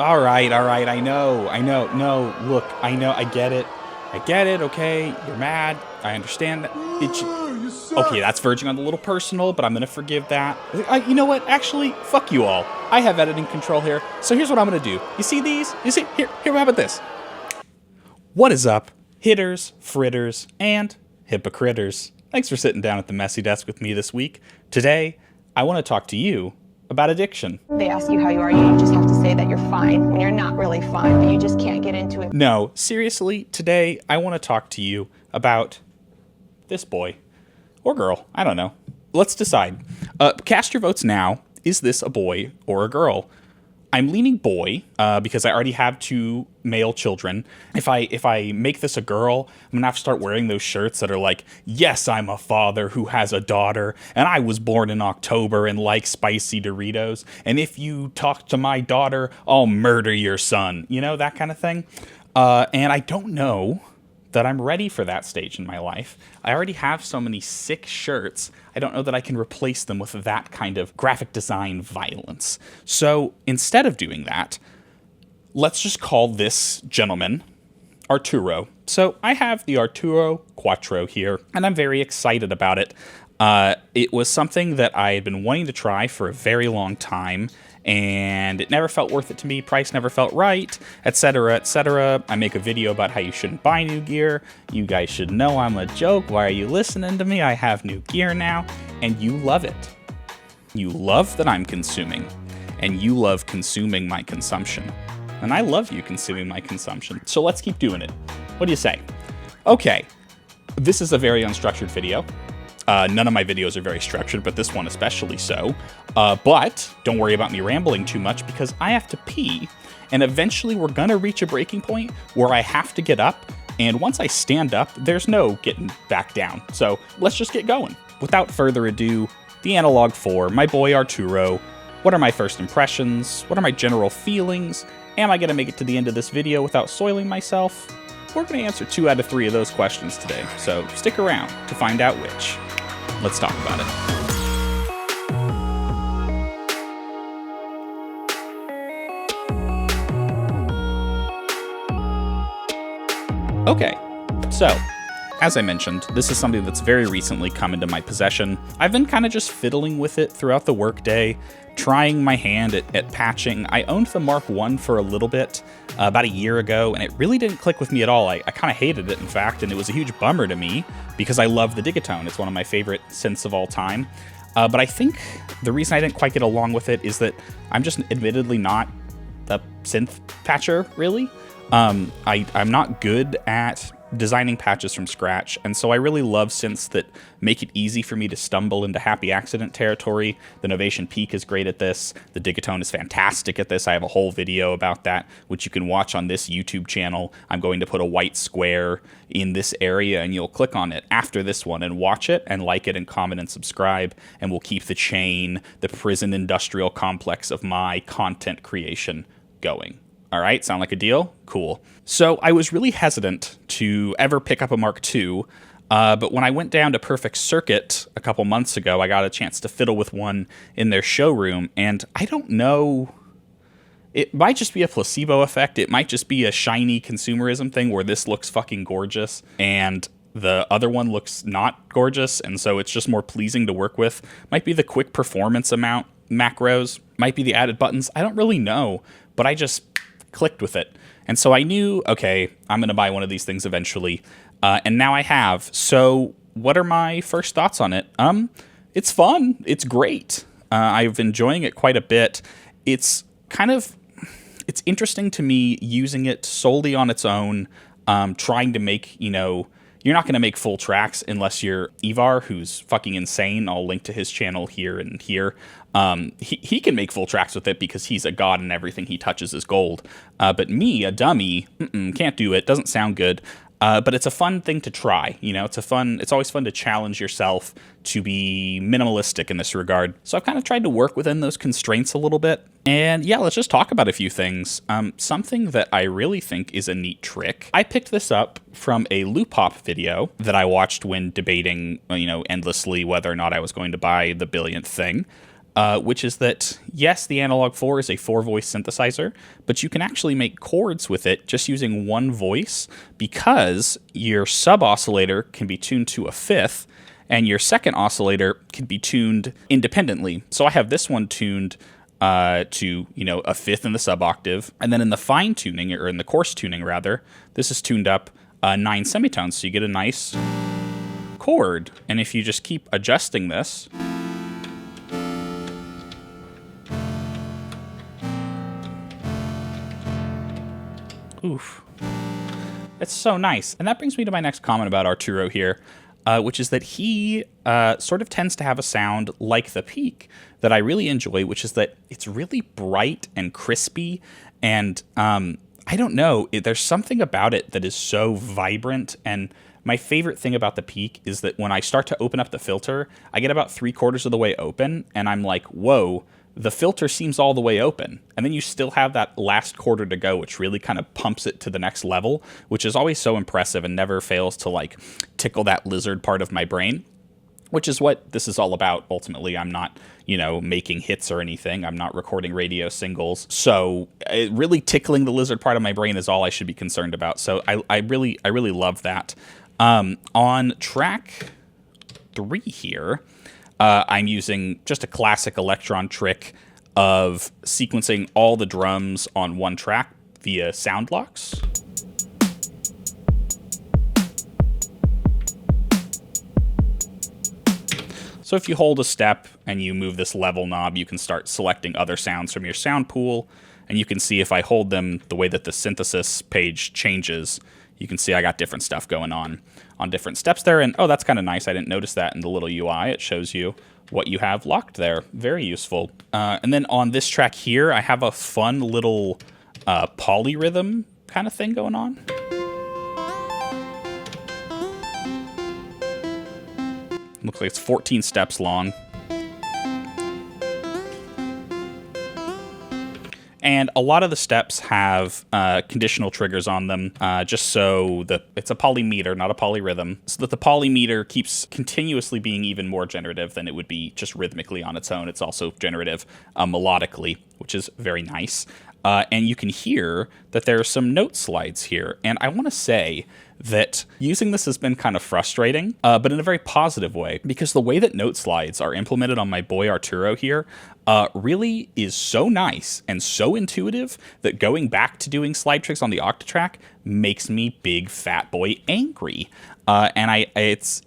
All right, I know. No, look, I know, I get it. Okay? You're mad. I understand that. You Okay, suck. that's verging on a little personal, but I'm gonna forgive that. You know what? Actually, fuck you all. I have editing control here, so here's what I'm gonna do. You see these? You see? Here, how about this? What is up, hitters, fritters, and hypocritters? Thanks for sitting down at the messy desk with me this week. Today, I want to talk to you about addiction. They ask you how you are, you just have to say that you're fine when you're not really fine, but you just can't get into it. No, seriously, today I want to talk to you about this boy. Or girl, I don't know. Let's decide. Cast your votes now. Is this a boy or a girl? I'm leaning boy because I already have 2 male children. If I make this a girl, I'm gonna have to start wearing those shirts that are like, yes, I'm a father who has a daughter, and I was born in October and like spicy Doritos, and if you talk to my daughter, I'll murder your son. You know, that kind of thing. And I don't know that I'm ready for that stage in my life. I already have so many sick shirts, I don't know that I can replace them with that kind of graphic design violence. So instead of doing that, let's just call this gentleman Arturo. So I have the Arturo Quattro here, and I'm very excited about it. It was something that I had been wanting to try for a very long time, and it never felt worth it to me. Price never felt right, etc., etc. I make a video about how you shouldn't buy new gear. You guys should know I'm a joke. Why are you listening to me? I have new gear now, and you love it. You love that I'm consuming, and you love consuming my consumption. And I love you consuming my consumption. So let's keep doing it. What do you say? Okay, this is a very unstructured video. None of my videos are very structured, but this one especially so. But don't worry about me rambling too much because I have to pee, and eventually we're gonna reach a breaking point where I have to get up, and once I stand up, there's no getting back down. So let's just get going. Without further ado, the analog for my boy Arturo. What are my first impressions? What are my general feelings? Am I gonna make it to the end of this video without soiling myself? We're gonna answer 2 out of 3 of those questions today, so stick around to find out which. Let's talk about it. Okay, so, as I mentioned, this is something that's very recently come into my possession. I've been kind of just fiddling with it throughout the workday, trying my hand at patching. I owned the Mark I for a little bit, about a year ago, and it really didn't click with me at all. I kind of hated it, in fact, and it was a huge bummer to me because I love the Digitone. It's one of my favorite synths of all time. But I think the reason I didn't quite get along with it is that I'm just admittedly not a synth patcher, really. I'm not good at designing patches from scratch, and so I really love synths that make it easy for me to stumble into happy accident territory. The Novation Peak is great at this. The Digitone is fantastic at this. I have a whole video about that, which you can watch on this YouTube channel. I'm going to put a white square in this area, and you'll click on it after this one and watch it and like it and comment and subscribe, and we'll keep the chain, the prison industrial complex of my content creation going. All right, sound like a deal? Cool. So I was really hesitant to ever pick up a Mark II, but when I went down to Perfect Circuit a couple months ago, I got a chance to fiddle with one in their showroom, and I don't know, it might just be a placebo effect. It might just be a shiny consumerism thing where this looks fucking gorgeous, and the other one looks not gorgeous, and so it's just more pleasing to work with. Might be the quick performance amount macros, might be the added buttons. I don't really know, but I just clicked with it. And so I knew, okay, I'm going to buy one of these things eventually. And now I have. So what are my first thoughts on it? It's fun. It's great. I've been enjoying it quite a bit. It's interesting to me using it solely on its own, trying to make, you're not going to make full tracks unless you're Ivar, who's fucking insane. I'll link to his channel here and here. He can make full tracks with it because he's a god and everything he touches is gold. But me, a dummy, can't do it. Doesn't sound good. But it's a fun thing to try. It's always fun to challenge yourself to be minimalistic in this regard. So I've kind of tried to work within those constraints a little bit. And yeah, let's just talk about a few things. Something that I really think is a neat trick. I picked this up from a loop hop video that I watched when debating, endlessly whether or not I was going to buy the billionth thing. which is that, yes, the Analog 4 is a 4-voice synthesizer, but you can actually make chords with it just using one voice because your sub-oscillator can be tuned to a fifth, and your second oscillator can be tuned independently. So I have this one tuned to, a fifth in the sub-octave, and then in the fine tuning, or in the coarse tuning, rather, this is tuned up 9 semitones, so you get a nice chord. And if you just keep adjusting this, oof, it's so nice. And that brings me to my next comment about Arturo here, which is that he sort of tends to have a sound like the Peak that I really enjoy, which is that it's really bright and crispy, and I don't know, there's something about it that is so vibrant. And my favorite thing about the Peak is that when I start to open up the filter, I get about 3/4 of the way open, and I'm like, whoa, the filter seems all the way open. And then you still have that last quarter to go, which really kind of pumps it to the next level, which is always so impressive and never fails to like tickle that lizard part of my brain, which is what this is all about. Ultimately, I'm not, making hits or anything. I'm not recording radio singles. So really tickling the lizard part of my brain is all I should be concerned about. So I really love that. On track 3 here, I'm using just a classic Electron Trick of sequencing all the drums on one track via sound locks. So if you hold a step and you move this level knob, you can start selecting other sounds from your sound pool. And you can see if I hold them, the way that the synthesis page changes, you can see I got different stuff going on different steps there. And oh, that's kind of nice. I didn't notice that in the little UI. It shows you what you have locked there. Very useful. And then on this track here, I have a fun little polyrhythm kind of thing going on. Looks like it's 14 steps long. And a lot of the steps have conditional triggers on them, just so that it's a polymeter, not a polyrhythm, so that the polymeter keeps continuously being even more generative than it would be just rhythmically on its own. It's also generative melodically, which is very nice. And you can hear that there are some note slides here. And I want to say that using this has been kind of frustrating, but in a very positive way, because the way that note slides are implemented on my boy Arturo here really is so nice and so intuitive that going back to doing slide tricks on the Octatrack makes me big fat boy angry. And it's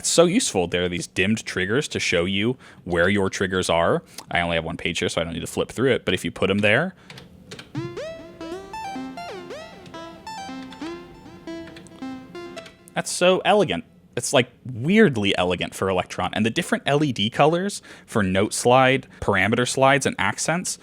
so useful. There are these dimmed triggers to show you where your triggers are. I only have one page here, so I don't need to flip through it. But if you put them there, that's so elegant. It's like weirdly elegant for Electron. And the different LED colors for note slide, parameter slides, and accents.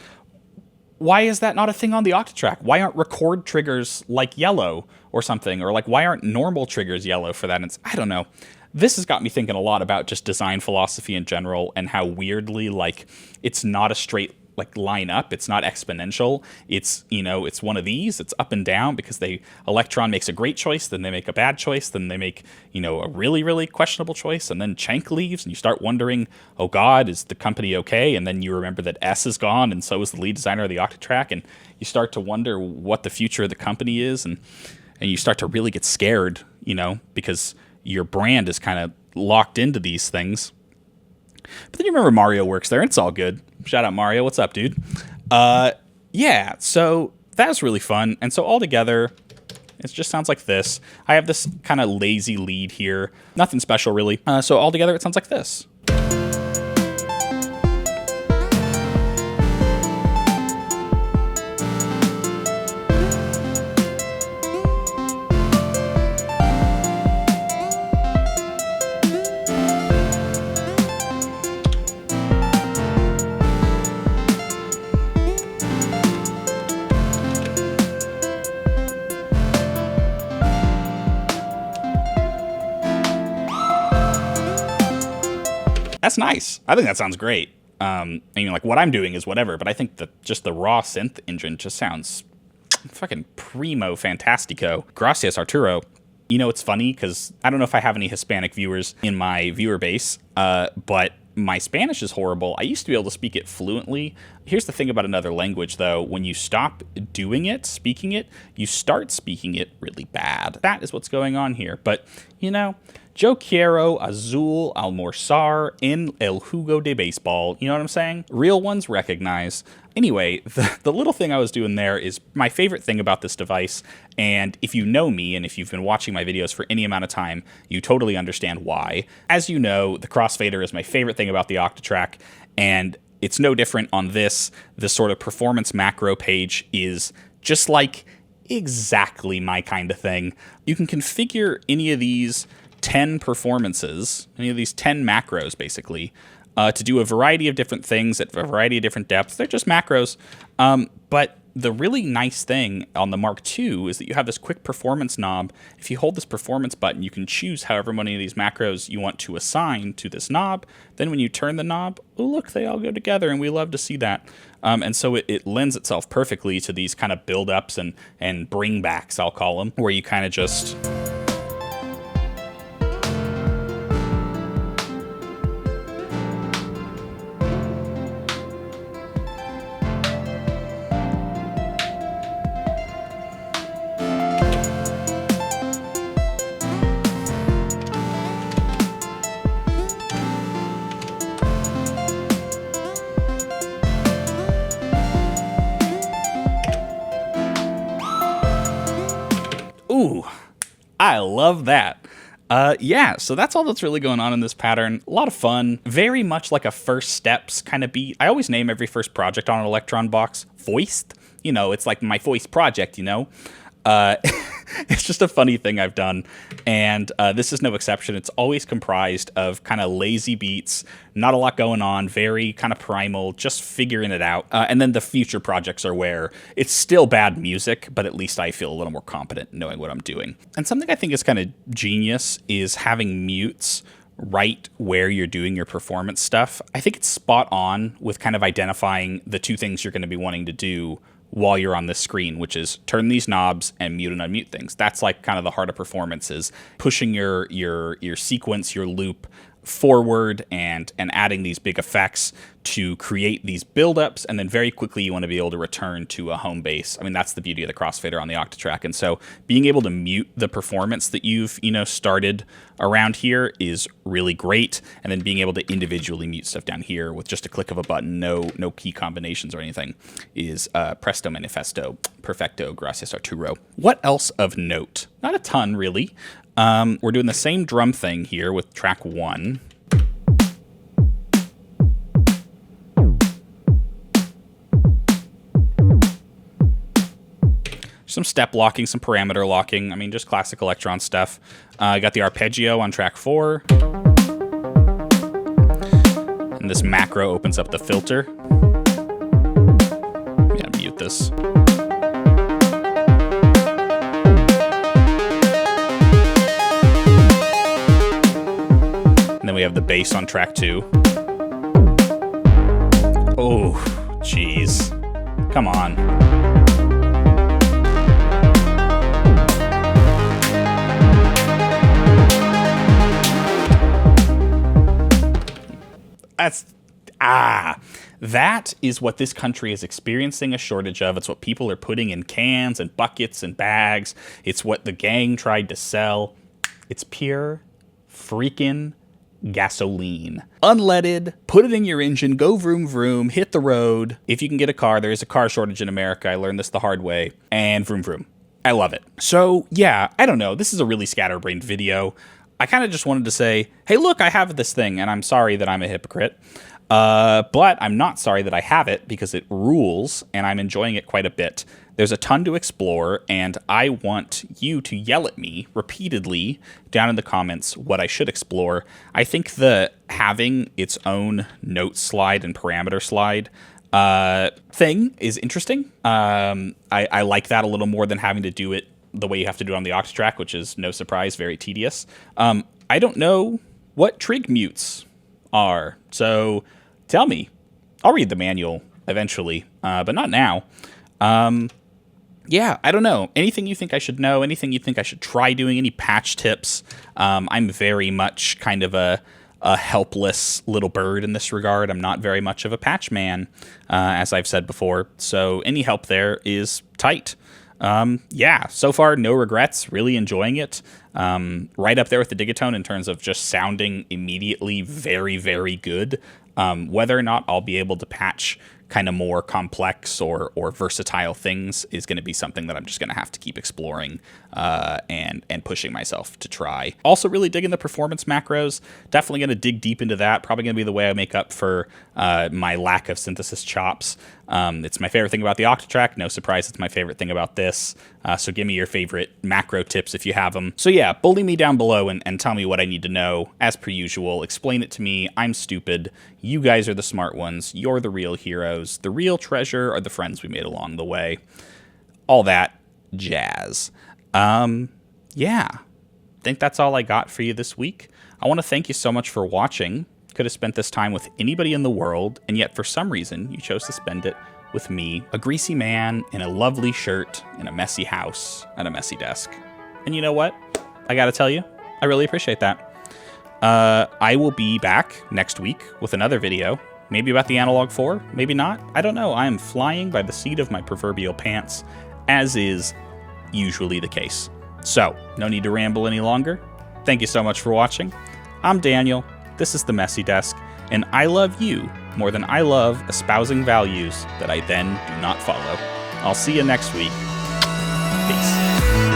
Why is that not a thing on the Octatrack? Why aren't record triggers like yellow or something? Or like, why aren't normal triggers yellow for that? I don't know. This has got me thinking a lot about just design philosophy in general and how weirdly, like, it's not a straight line up. It's not exponential. It's, it's one of these. It's up and down because Electron makes a great choice, then they make a bad choice, then they make, a really, really questionable choice, and then Cenk leaves, and you start wondering, oh God, is the company okay? And then you remember that S is gone, and so is the lead designer of the Octatrack, and you start to wonder what the future of the company is, and you start to really get scared, because your brand is kind of locked into these things. But then you remember Mario works there, and it's all good. Shout out Mario, what's up, dude? Yeah, so that was really fun. And so all together, it just sounds like this. I have this kind of lazy lead here. Nothing special, really. So all together, it sounds like this. That's nice. I think that sounds great. What I'm doing is whatever, but I think that just the raw synth engine just sounds fucking primo fantastico. Gracias, Arturo. It's funny because I don't know if I have any Hispanic viewers in my viewer base, but my Spanish is horrible. I used to be able to speak it fluently. Here's the thing about another language, though. When you stop doing it, speaking it, you start speaking it really bad. That is what's going on here. But, you know, yo quiero azul almorzar en el jugo de baseball. You know what I'm saying? Real ones recognize. Anyway, the little thing I was doing there is my favorite thing about this device, and if you know me and if you've been watching my videos for any amount of time, you totally understand why. As you know, the crossfader is my favorite thing about the Octatrack, and it's no different on this. This sort of performance macro page is just like exactly my kind of thing. You can configure any of these 10 performances, any of these 10 macros, basically, to do a variety of different things at a variety of different depths. They're just macros. But the really nice thing on the Mark II is that you have this quick performance knob. If you hold this performance button, you can choose however many of these macros you want to assign to this knob. Then when you turn the knob, oh, look, they all go together, and we love to see that. And so it lends itself perfectly to these kind of build-ups and bring-backs, I'll call them, where you kind of just... Ooh, I love that. Yeah, so that's all that's really going on in this pattern. A lot of fun, very much like a first steps kind of beat. I always name every first project on an Electron box Foist. You know, it's like my Foist project, you know? It's just a funny thing I've done, and this is no exception. It's always comprised of kind of lazy beats, not a lot going on, very kind of primal, just figuring it out. And then the future projects are where it's still bad music, but at least I feel a little more competent knowing what I'm doing. And something I think is kind of genius is having mutes right where you're doing your performance stuff. I think it's spot on with kind of identifying the two things you're going to be wanting to do while you're on this screen, which is turn these knobs and mute and unmute things. That's like kind of the heart of performance, is pushing your sequence, your loop forward and adding these big effects to create these buildups, and then very quickly you want to be able to return to a home base. I mean, that's the beauty of the crossfader on the Octatrack. And so being able to mute the performance that you've, you know, started around here is really great. And then being able to individually mute stuff down here with just a click of a button, no key combinations or anything, is presto manifesto, perfecto, gracias Arturo. What else of note? Not a ton, really. We're doing the same drum thing here with track 1. Some step locking, some parameter locking. I mean, just classic Electron stuff. I got the arpeggio on track 4. And this macro opens up the filter. I'm gonna mute this. And then we have the bass on track 2. Oh, jeez. Come on. That is what this country is experiencing a shortage of. It's what people are putting in cans and buckets and bags. It's what the gang tried to sell. It's pure freaking gasoline. Unleaded, put it in your engine, go vroom vroom, hit the road. If you can get a car, there is a car shortage in America. I learned this the hard way. And vroom vroom. I love it. So yeah, I don't know. This is a really scatterbrained video. I kind of just wanted to say, hey, look, I have this thing, and I'm sorry that I'm a hypocrite. But I'm not sorry that I have it, because it rules, and I'm enjoying it quite a bit. There's a ton to explore, and I want you to yell at me repeatedly down in the comments what I should explore. I think the having its own note slide and parameter slide thing is interesting. I like that a little more than having to do it the way you have to do it on the Octatrack, which is, no surprise, very tedious. I don't know what trig mutes are, so tell me. I'll read the manual eventually, but not now. Yeah, I don't know. Anything you think I should know? Anything you think I should try doing? Any patch tips? I'm very much kind of a a helpless little bird in this regard. I'm not very much of a patch man, as I've said before. So any help there is tight. Yeah, so far, no regrets, really enjoying it. Right up there with the Digitone in terms of just sounding immediately very, very good. Whether or not I'll be able to patch kind of more complex or versatile things is going to be something that I'm just going to have to keep exploring and pushing myself to try. Also really digging the performance macros. Definitely going to dig deep into that. Probably going to be the way I make up for my lack of synthesis chops. It's my favorite thing about the Octatrack. No surprise, it's my favorite thing about this. So give me your favorite macro tips if you have them. So yeah, bully me down below and tell me what I need to know. As per usual, explain it to me. I'm stupid. You guys are the smart ones. You're the real heroes. The real treasure are the friends we made along the way. All that jazz. Yeah, I think that's all I got for you this week. I want to thank you so much for watching. Could have spent this time with anybody in the world, and yet for some reason you chose to spend it with me, a greasy man in a lovely shirt, in a messy house, at a messy desk. And you know what? I gotta tell you, I really appreciate that. I will be back next week with another video, maybe about the Analog 4, maybe not. I don't know. I am flying by the seat of my proverbial pants, as is usually the case. So, no need to ramble any longer. Thank you so much for watching. I'm Daniel. This is The Messy Desk, and I love you more than I love espousing values that I then do not follow. I'll see you next week. Peace.